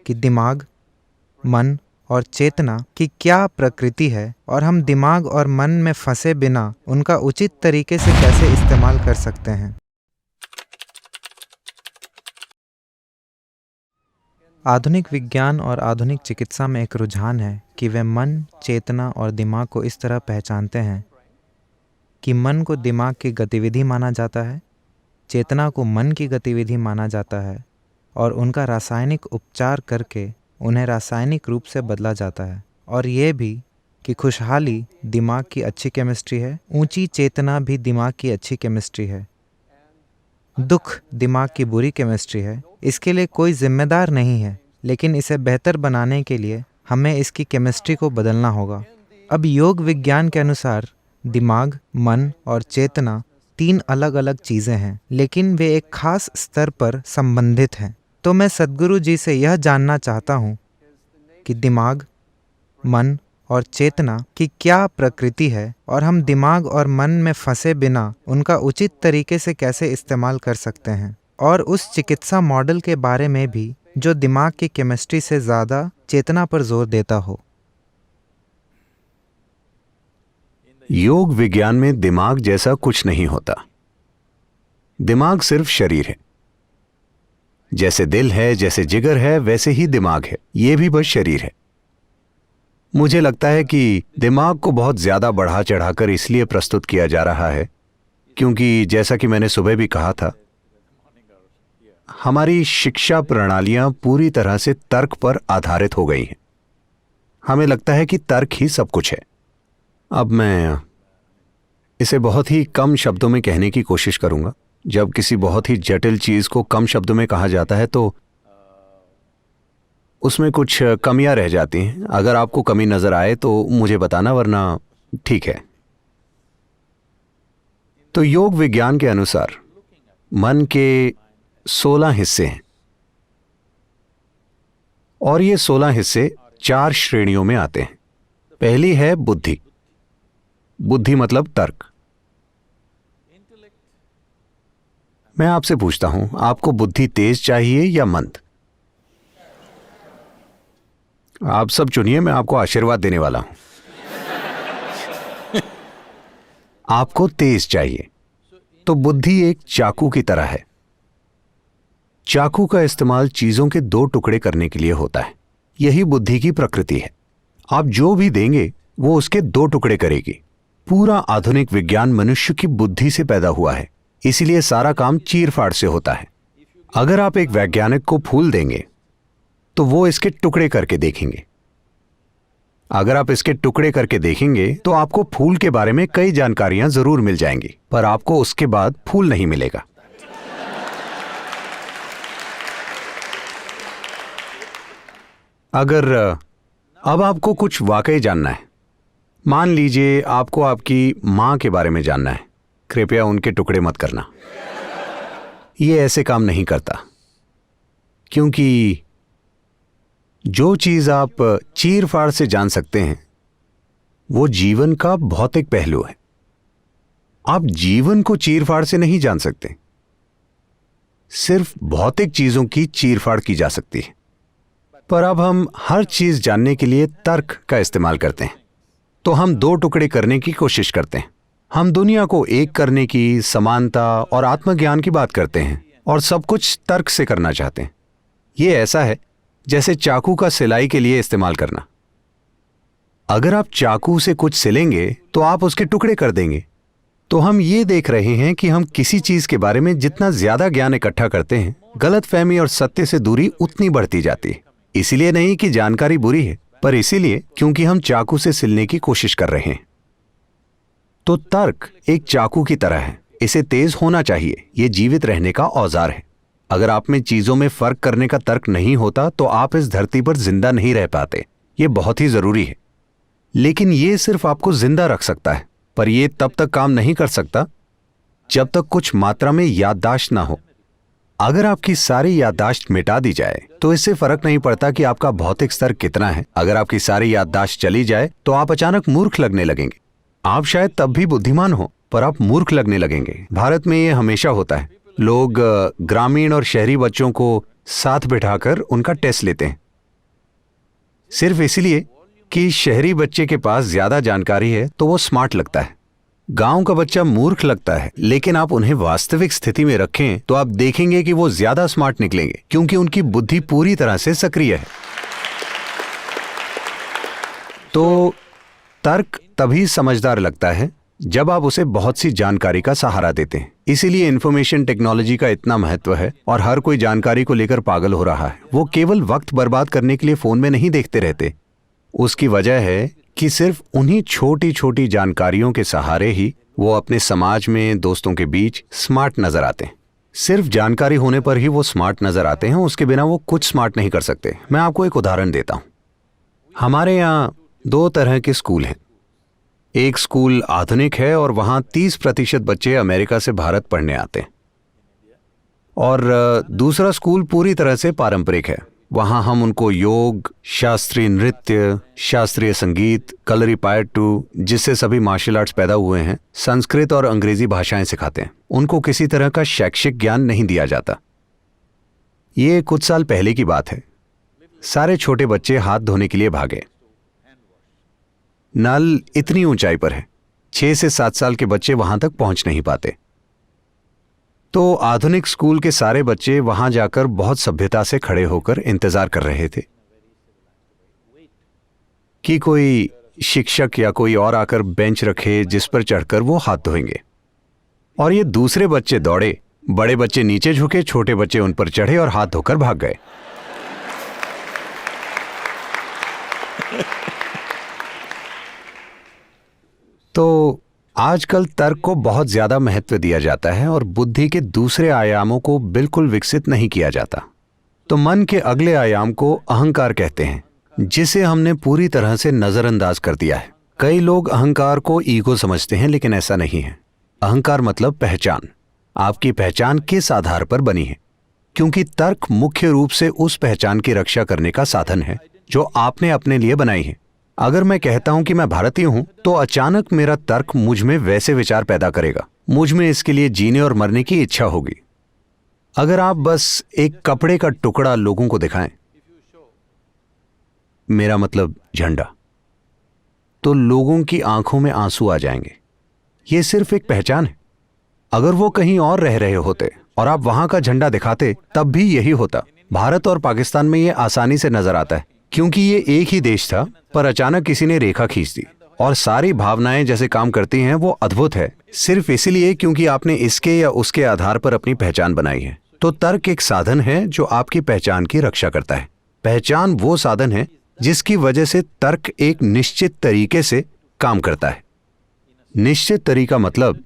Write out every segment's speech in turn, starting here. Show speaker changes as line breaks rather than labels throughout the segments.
कि दिमाग, मन और चेतना की क्या प्रकृति है और हम दिमाग और मन में फंसे बिना उनका उचित तरीके से कैसे इस्तेमाल कर सकते हैं। आधुनिक विज्ञान और आधुनिक चिकित्सा में एक रुझान है कि वे मन, चेतना और दिमाग को इस तरह पहचानते हैं कि मन को दिमाग की गतिविधि माना जाता है, चेतना को मन की गतिविधि माना जाता है और उनका रासायनिक उपचार करके उन्हें रासायनिक रूप से बदला जाता है। और ये भी कि खुशहाली दिमाग की अच्छी केमिस्ट्री है, ऊंची चेतना भी दिमाग की अच्छी केमिस्ट्री है, दुख दिमाग की बुरी केमिस्ट्री है। इसके लिए कोई जिम्मेदार नहीं है, लेकिन इसे बेहतर बनाने के लिए हमें इसकी केमिस्ट्री को बदलना होगा। अब योग विज्ञान के अनुसार दिमाग, मन और चेतना 3 अलग अलग चीज़ें हैं, लेकिन वे एक खास स्तर पर संबंधित हैं। तो मैं सद्गुरु जी से यह जानना चाहता हूँ कि दिमाग, मन और चेतना की क्या प्रकृति है और हम दिमाग और मन में फंसे बिना उनका उचित तरीके से कैसे इस्तेमाल कर सकते हैं, और उस चिकित्सा मॉडल के बारे में भी जो दिमाग की केमिस्ट्री से ज़्यादा चेतना पर जोर देता हो।
योग विज्ञान में दिमाग जैसा कुछ नहीं होता। दिमाग सिर्फ शरीर है। जैसे दिल है, जैसे जिगर है, वैसे ही दिमाग है। यह भी बस शरीर है। मुझे लगता है कि दिमाग को बहुत ज्यादा बढ़ा चढ़ाकर इसलिए प्रस्तुत किया जा रहा है क्योंकि जैसा कि मैंने सुबह भी कहा था, हमारी शिक्षा प्रणालियां पूरी तरह से तर्क पर आधारित हो गई हैं। हमें लगता है कि तर्क ही सब कुछ है। अब मैं इसे बहुत ही कम शब्दों में कहने की कोशिश करूंगा। जब किसी बहुत ही जटिल चीज को कम शब्दों में कहा जाता है तो उसमें कुछ कमियां रह जाती हैं। अगर आपको कमी नजर आए तो मुझे बताना, वरना ठीक है। तो योग विज्ञान के अनुसार मन के 16 हिस्से हैं और ये 16 हिस्से 4 श्रेणियों में आते हैं। पहली है बुद्धि। बुद्धि मतलब तर्क। मैं आपसे पूछता हूं, आपको बुद्धि तेज चाहिए या मंद? आप सब चुनिए, मैं आपको आशीर्वाद देने वाला हूं। आपको तेज चाहिए। तो बुद्धि एक चाकू की तरह है। चाकू का इस्तेमाल चीजों के 2 टुकड़े करने के लिए होता है। यही बुद्धि की प्रकृति है। आप जो भी देंगे वो उसके 2 टुकड़े करेगी। पूरा आधुनिक विज्ञान मनुष्य की बुद्धि से पैदा हुआ है, इसलिए सारा काम चीर-फाड़ से होता है। अगर आप एक वैज्ञानिक को फूल देंगे तो वो इसके टुकड़े करके देखेंगे। अगर आप इसके टुकड़े करके देखेंगे तो आपको फूल के बारे में कई जानकारियां जरूर मिल जाएंगी, पर आपको उसके बाद फूल नहीं मिलेगा। अगर अब आपको कुछ वाकई जानना है, मान लीजिए आपको आपकी मां के बारे में जानना है, कृपया उनके टुकड़े मत करना। यह ऐसे काम नहीं करता, क्योंकि जो चीज आप चीर-फाड़ से जान सकते हैं वो जीवन का भौतिक पहलू है। आप जीवन को चीर-फाड़ से नहीं जान सकते। सिर्फ भौतिक चीजों की चीर-फाड़ की जा सकती है। पर अब हम हर चीज जानने के लिए तर्क का इस्तेमाल करते हैं, तो हम 2 टुकड़े करने की कोशिश करते हैं। हम दुनिया को एक करने की, समानता और आत्मज्ञान की बात करते हैं और सब कुछ तर्क से करना चाहते हैं। यह ऐसा है जैसे चाकू का सिलाई के लिए इस्तेमाल करना। अगर आप चाकू से कुछ सिलेंगे तो आप उसके टुकड़े कर देंगे। तो हम ये देख रहे हैं कि हम किसी चीज के बारे में जितना ज्यादा ज्ञान इकट्ठा करते हैं, गलतफहमी और सत्य से दूरी उतनी बढ़ती जाती है। इसीलिए नहीं कि जानकारी बुरी है, पर इसीलिए क्योंकि हम चाकू से सिलने की कोशिश कर रहे हैं। तो तर्क एक चाकू की तरह है। इसे तेज होना चाहिए। यह जीवित रहने का औजार है। अगर आप में चीजों में फर्क करने का तर्क नहीं होता तो आप इस धरती पर जिंदा नहीं रह पाते। यह बहुत ही जरूरी है। लेकिन यह सिर्फ आपको जिंदा रख सकता है, पर यह तब तक काम नहीं कर सकता जब तक कुछ मात्रा में याददाश्त ना हो। अगर आपकी सारी याददाश्त मिटा दी जाए तो इससे फर्क नहीं पड़ता कि आपका भौतिक स्तर कितना है। अगर आपकी सारी याददाश्त चली जाए तो आप अचानक मूर्ख लगने लगेंगे। आप शायद तब भी बुद्धिमान हो, पर आप मूर्ख लगने लगेंगे। भारत में यह हमेशा होता है। लोग ग्रामीण और शहरी बच्चों को साथ बिठाकर उनका टेस्ट लेते हैं। सिर्फ इसलिए कि शहरी बच्चे के पास ज्यादा जानकारी है तो वो स्मार्ट लगता है। गांव का बच्चा मूर्ख लगता है, लेकिन आप उन्हें वास्तविक स्थिति में रखें तो आप देखेंगे कि वो ज्यादा स्मार्ट निकलेंगे, क्योंकि उनकी बुद्धि पूरी तरह से सक्रिय है। तो तर्क तभी समझदार लगता है जब आप उसे बहुत सी जानकारी का सहारा देते हैं। इसीलिए इंफॉर्मेशन टेक्नोलॉजी का इतना महत्व है और हर कोई जानकारी को लेकर पागल हो रहा है। वो केवल वक्त बर्बाद करने के लिए फोन में नहीं देखते रहते। उसकी वजह है कि सिर्फ उन्हीं छोटी छोटी जानकारियों के सहारे ही वो अपने समाज में, दोस्तों के बीच स्मार्ट नजर आते हैं। सिर्फ जानकारी होने पर ही वो स्मार्ट नजर आते हैं, उसके बिना वो कुछ स्मार्ट नहीं कर सकते। मैं आपको एक उदाहरण देता हूं। हमारे यहाँ 2 तरह के स्कूल हैं। एक स्कूल आधुनिक है और वहां 30% बच्चे अमेरिका से भारत पढ़ने आते हैं, और दूसरा स्कूल पूरी तरह से पारंपरिक है। वहां हम उनको योग, शास्त्रीय नृत्य, शास्त्रीय संगीत, कलरीपायट्टू, जिससे सभी मार्शल आर्ट्स पैदा हुए हैं, संस्कृत और अंग्रेजी भाषाएं सिखाते हैं। उनको किसी तरह का शैक्षिक ज्ञान नहीं दिया जाता। ये कुछ साल पहले की बात है। सारे छोटे बच्चे हाथ धोने के लिए भागे। नल इतनी ऊंचाई पर है, 6 से 7 साल के बच्चे वहां तक पहुंच नहीं पाते। तो आधुनिक स्कूल के सारे बच्चे वहां जाकर बहुत सभ्यता से खड़े होकर इंतजार कर रहे थे कि कोई शिक्षक या कोई और आकर बेंच रखे जिस पर चढ़कर वो हाथ धोएंगे। और ये दूसरे बच्चे दौड़े, बड़े बच्चे नीचे झुके, छोटे बच्चे उन पर चढ़े और हाथ धोकर भाग गए। तो आजकल तर्क को बहुत ज्यादा महत्व दिया जाता है और बुद्धि के दूसरे आयामों को बिल्कुल विकसित नहीं किया जाता। तो मन के अगले आयाम को अहंकार कहते हैं, जिसे हमने पूरी तरह से नजरअंदाज कर दिया है। कई लोग अहंकार को ईगो समझते हैं, लेकिन ऐसा नहीं है। अहंकार मतलब पहचान। आपकी पहचान किस आधार पर बनी है? क्योंकि तर्क मुख्य रूप से उस पहचान की रक्षा करने का साधन है जो आपने अपने लिए बनाई है। अगर मैं कहता हूं कि मैं भारतीय हूं, तो अचानक मेरा तर्क मुझ में वैसे विचार पैदा करेगा। मुझ में इसके लिए जीने और मरने की इच्छा होगी। अगर आप बस एक कपड़े का टुकड़ा लोगों को दिखाएं, मेरा मतलब झंडा, तो लोगों की आंखों में आंसू आ जाएंगे। यह सिर्फ एक पहचान है। अगर वो कहीं और रह रहे होते और आप वहां का झंडा दिखाते, तब भी यही होता। भारत और पाकिस्तान में यह आसानी से नजर आता है, क्योंकि ये एक ही देश था, पर अचानक किसी ने रेखा खींच दी और सारी भावनाएं जैसे काम करती हैं वो अद्भुत है, सिर्फ इसलिए क्योंकि आपने इसके या उसके आधार पर अपनी पहचान बनाई है। तो तर्क एक साधन है जो आपकी पहचान की रक्षा करता है। पहचान वो साधन है जिसकी वजह से तर्क एक निश्चित तरीके से काम करता है। निश्चित तरीका मतलब,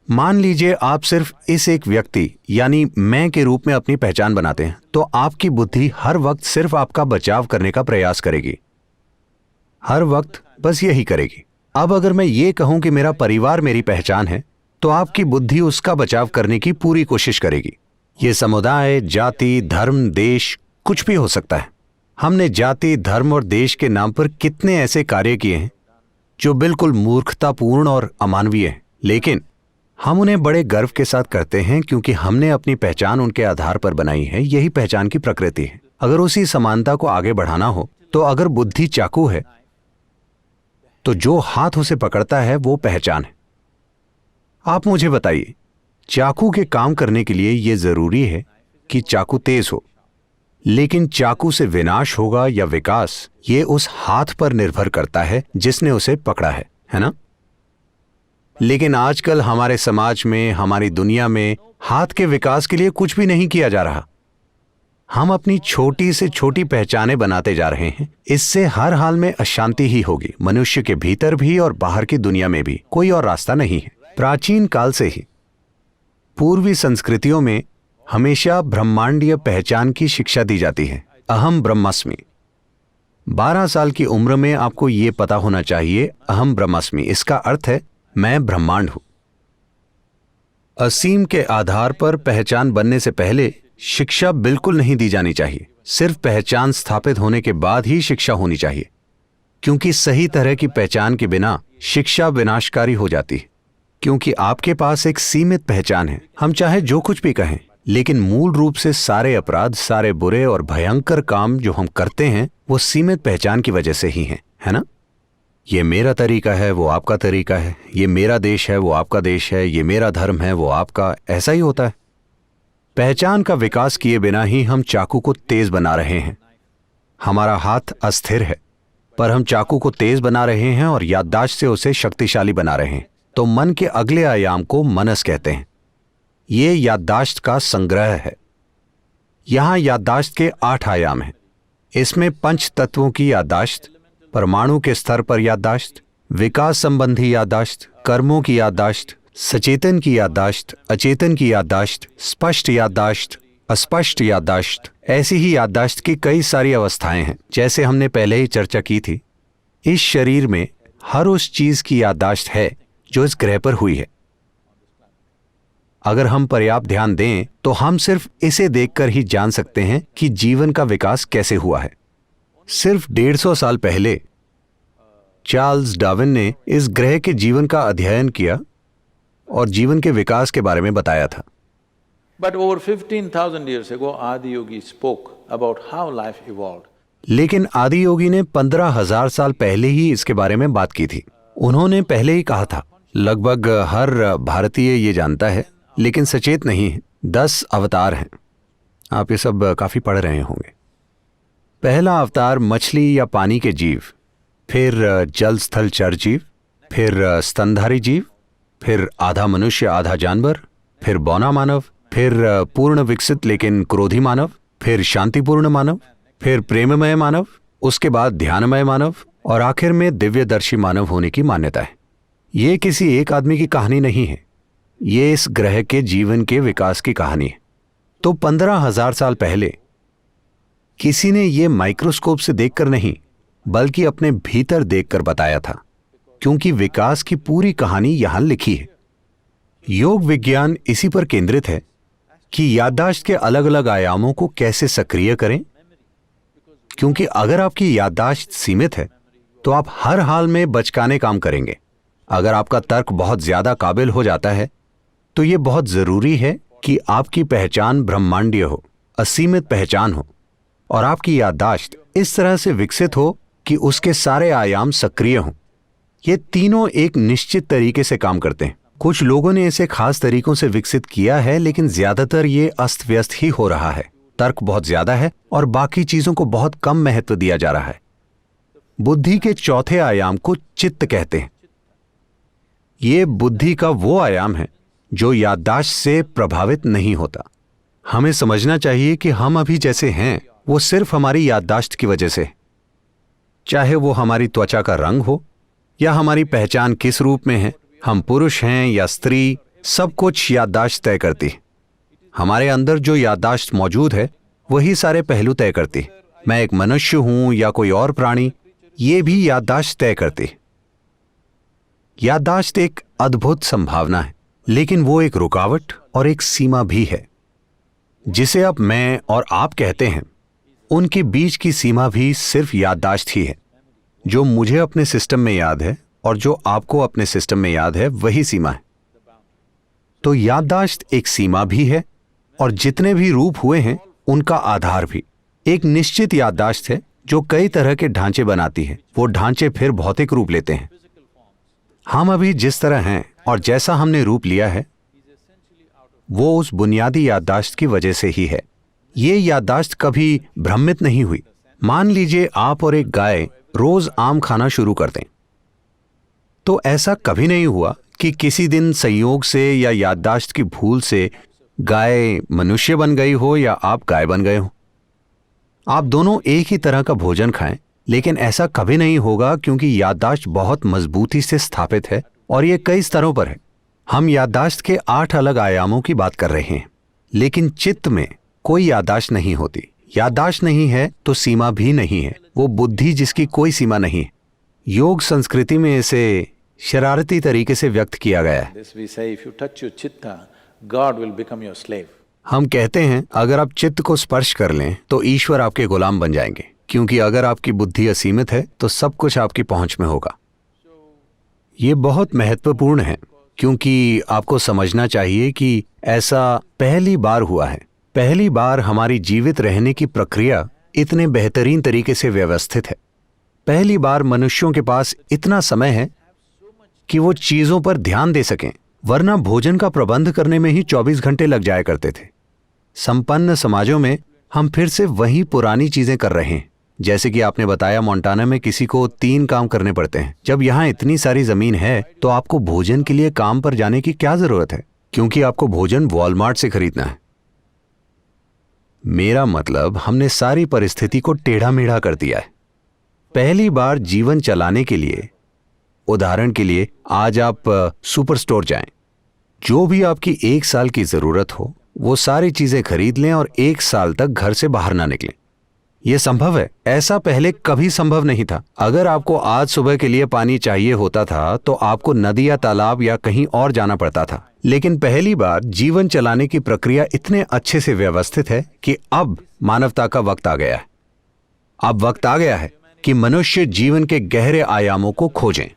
मान लीजिए आप सिर्फ इस एक व्यक्ति यानी मैं के रूप में अपनी पहचान बनाते हैं, तो आपकी बुद्धि हर वक्त सिर्फ आपका बचाव करने का प्रयास करेगी। हर वक्त बस यही करेगी। अब अगर मैं ये कहूं कि मेरा परिवार मेरी पहचान है, तो आपकी बुद्धि उसका बचाव करने की पूरी कोशिश करेगी। ये समुदाय, जाति, धर्म, देश कुछ भी हो सकता है। हमने जाति, धर्म और देश के नाम पर कितने ऐसे कार्य किए हैं जो बिल्कुल मूर्खतापूर्ण और अमानवीय हैं, लेकिन हम उन्हें बड़े गर्व के साथ करते हैं क्योंकि हमने अपनी पहचान उनके आधार पर बनाई है। यही पहचान की प्रकृति है। अगर उसी समानता को आगे बढ़ाना हो, तो अगर बुद्धि चाकू है, तो जो हाथ उसे पकड़ता है वो पहचान है। आप मुझे बताइए, चाकू के काम करने के लिए यह जरूरी है कि चाकू तेज हो, लेकिन चाकू से विनाश होगा या विकास, ये उस हाथ पर निर्भर करता है जिसने उसे पकड़ा है ना? लेकिन आजकल हमारे समाज में, हमारी दुनिया में हाथ के विकास के लिए कुछ भी नहीं किया जा रहा। हम अपनी छोटी से छोटी पहचानें बनाते जा रहे हैं। इससे हर हाल में अशांति ही होगी, मनुष्य के भीतर भी और बाहर की दुनिया में भी। कोई और रास्ता नहीं है। प्राचीन काल से ही पूर्वी संस्कृतियों में हमेशा ब्रह्मांडीय पहचान की शिक्षा दी जाती है। अहम ब्रह्मास्मि। 12 साल की उम्र में आपको यह पता होना चाहिए, अहम ब्रह्मास्मि, इसका अर्थ है मैं ब्रह्मांड हूं। असीम के आधार पर पहचान बनने से पहले शिक्षा बिल्कुल नहीं दी जानी चाहिए। सिर्फ पहचान स्थापित होने के बाद ही शिक्षा होनी चाहिए, क्योंकि सही तरह की पहचान के बिना शिक्षा विनाशकारी हो जाती है। क्योंकि आपके पास एक सीमित पहचान है। हम चाहे जो कुछ भी कहें, लेकिन मूल रूप से सारे अपराध, सारे बुरे और भयंकर काम जो हम करते हैं वो सीमित पहचान की वजह से ही हैं, है ना? ये मेरा तरीका है, वो आपका तरीका है, ये मेरा देश है, वो आपका देश है, ये मेरा धर्म है, वो आपका, ऐसा ही होता है। पहचान का विकास किए बिना ही हम चाकू को तेज बना रहे हैं। हमारा हाथ अस्थिर है, पर हम चाकू को तेज बना रहे हैं और याददाश्त से उसे शक्तिशाली बना रहे हैं। तो मन के अगले आयाम को मनस कहते हैं। ये याददाश्त का संग्रह है। यहां याददाश्त के 8 आयाम हैं। इसमें पंच तत्वों की याददाश्त, परमाणु के स्तर पर याददाश्त, विकास संबंधी याददाश्त, कर्मों की याददाश्त, सचेतन की याददाश्त, अचेतन की याददाश्त, स्पष्ट याददाश्त, अस्पष्ट याददाश्त, ऐसी ही याददाश्त की कई सारी अवस्थाएं हैं। जैसे हमने पहले ही चर्चा की थी, इस शरीर में हर उस चीज की याददाश्त है जो इस ग्रह पर हुई है। अगर हम पर्याप्त ध्यान दें तो हम सिर्फ इसे देखकर ही जान सकते हैं कि जीवन का विकास कैसे हुआ है। सिर्फ 150 साल पहले चार्ल्स डार्विन ने इस ग्रह के जीवन का अध्ययन किया और जीवन के विकास के बारे में बताया था।
But over 15,000 years ago, Adi Yogi spoke about how life evolved.
लेकिन आदि योगी ने 15,000 साल पहले ही इसके बारे में बात की थी। उन्होंने पहले ही कहा था, लगभग हर भारतीय ये जानता है लेकिन सचेत नहीं है, 10 अवतार हैं। आप ये सब काफी पढ़ रहे होंगे। पहला अवतार मछली या पानी के जीव, फिर जल स्थल चर जीव, फिर स्तनधारी जीव, फिर आधा मनुष्य आधा जानवर, फिर बौना मानव, फिर पूर्ण विकसित लेकिन क्रोधी मानव, फिर शांतिपूर्ण मानव, फिर प्रेममय मानव, उसके बाद ध्यानमय मानव और आखिर में दिव्यदर्शी मानव होने की मान्यता है। ये किसी एक आदमी की कहानी नहीं है, ये इस ग्रह के जीवन के विकास की कहानी है। तो 15,000 साल पहले किसी ने ये माइक्रोस्कोप से देखकर नहीं बल्कि अपने भीतर देखकर बताया था, क्योंकि विकास की पूरी कहानी यहां लिखी है। योग विज्ञान इसी पर केंद्रित है कि याददाश्त के अलग अलग आयामों को कैसे सक्रिय करें, क्योंकि अगर आपकी याददाश्त सीमित है तो आप हर हाल में बचकाने काम करेंगे। अगर आपका तर्क बहुत ज्यादा काबिल हो जाता है तो यह बहुत जरूरी है कि आपकी पहचान ब्रह्मांडीय हो, असीमित पहचान हो और आपकी याददाश्त इस तरह से विकसित हो कि उसके सारे आयाम सक्रिय हों। ये तीनों एक निश्चित तरीके से काम करते हैं। कुछ लोगों ने इसे खास तरीकों से विकसित किया है, लेकिन ज्यादातर ये अस्त व्यस्त ही हो रहा है। तर्क बहुत ज्यादा है और बाकी चीजों को बहुत कम महत्व दिया जा रहा है। बुद्धि के चौथे आयाम को चित्त कहते हैं। ये बुद्धि का वो आयाम है जो याददाश्त से प्रभावित नहीं होता। हमें समझना चाहिए कि हम अभी जैसे हैं वो सिर्फ हमारी याददाश्त की वजह से, चाहे वो हमारी त्वचा का रंग हो या हमारी पहचान किस रूप में है, हम पुरुष हैं या स्त्री, सब कुछ याददाश्त तय करती है। हमारे अंदर जो याददाश्त मौजूद है वही सारे पहलू तय करती है। मैं एक मनुष्य हूं या कोई और प्राणी, ये भी याददाश्त तय करती है। याददाश्त एक अद्भुत संभावना है, लेकिन वो एक रुकावट और एक सीमा भी है। जिसे अब मैं और आप कहते हैं, उनके बीच की सीमा भी सिर्फ याददाश्त ही है। जो मुझे अपने सिस्टम में याद है और जो आपको अपने सिस्टम में याद है, वही सीमा है। तो याददाश्त एक सीमा भी है और जितने भी रूप हुए हैं उनका आधार भी। एक निश्चित याददाश्त है जो कई तरह के ढांचे बनाती है। वो ढांचे फिर भौतिक रूप लेते हैं। हम अभी जिस तरह हैं और जैसा हमने रूप लिया है वो उस बुनियादी याददाश्त की वजह से ही है। ये याददाश्त कभी भ्रमित नहीं हुई। मान लीजिए आप और एक गाय रोज आम खाना शुरू कर दें, तो ऐसा कभी नहीं हुआ कि किसी दिन संयोग से या याददाश्त की भूल से गाय मनुष्य बन गई हो या आप गाय बन गए हो। आप दोनों एक ही तरह का भोजन खाएं, लेकिन ऐसा कभी नहीं होगा, क्योंकि याददाश्त बहुत मजबूती से स्थापित है और ये कई स्तरों पर है। हम याददाश्त के 8 अलग आयामों की बात कर रहे हैं, लेकिन चित्त में कोई याददाश्त नहीं होती। याददाश्त नहीं है तो सीमा भी नहीं है। वो बुद्धि जिसकी कोई सीमा नहीं है। योग संस्कृति में इसे शरारती तरीके से व्यक्त किया गया है।
This we say, if you touch your chitta, God will become your slave.
हम कहते हैं अगर आप चित्त को स्पर्श कर लें तो ईश्वर आपके गुलाम बन जाएंगे, क्योंकि अगर आपकी बुद्धि असीमित है तो सब कुछ आपकी पहुंच में होगा। ये बहुत महत्वपूर्ण है। क्योंकि आपको समझना चाहिए कि ऐसा पहली बार हुआ है। पहली बार हमारी जीवित रहने की प्रक्रिया इतने बेहतरीन तरीके से व्यवस्थित है। पहली बार मनुष्यों के पास इतना समय है कि वो चीजों पर ध्यान दे सकें, वरना भोजन का प्रबंध करने में ही 24 घंटे लग जाया करते थे। संपन्न समाजों में हम फिर से वही पुरानी चीजें कर रहे हैं। जैसे कि आपने बताया, मोंटाना में किसी को 3 काम करने पड़ते हैं। जब यहां इतनी सारी जमीन है तो आपको भोजन के लिए काम पर जाने की क्या जरूरत है, क्योंकि आपको भोजन वॉलमार्ट से खरीदना है। मेरा मतलब, हमने सारी परिस्थिति को टेढ़ा मेढ़ा कर दिया है। पहली बार जीवन चलाने के लिए, उदाहरण के लिए, आज आप सुपर स्टोर जाएं, जो भी आपकी 1 साल की जरूरत हो वो सारी चीजें खरीद लें और 1 साल तक घर से बाहर ना निकलें। यह संभव है, ऐसा पहले कभी संभव नहीं था। अगर आपको आज सुबह के लिए पानी चाहिए होता था तो आपको नदी या तालाब या कहीं और जाना पड़ता था। लेकिन पहली बार जीवन चलाने की प्रक्रिया इतने अच्छे से व्यवस्थित है कि अब मानवता का वक्त आ गया है। अब वक्त आ गया है कि मनुष्य जीवन के गहरे आयामों को खोजें।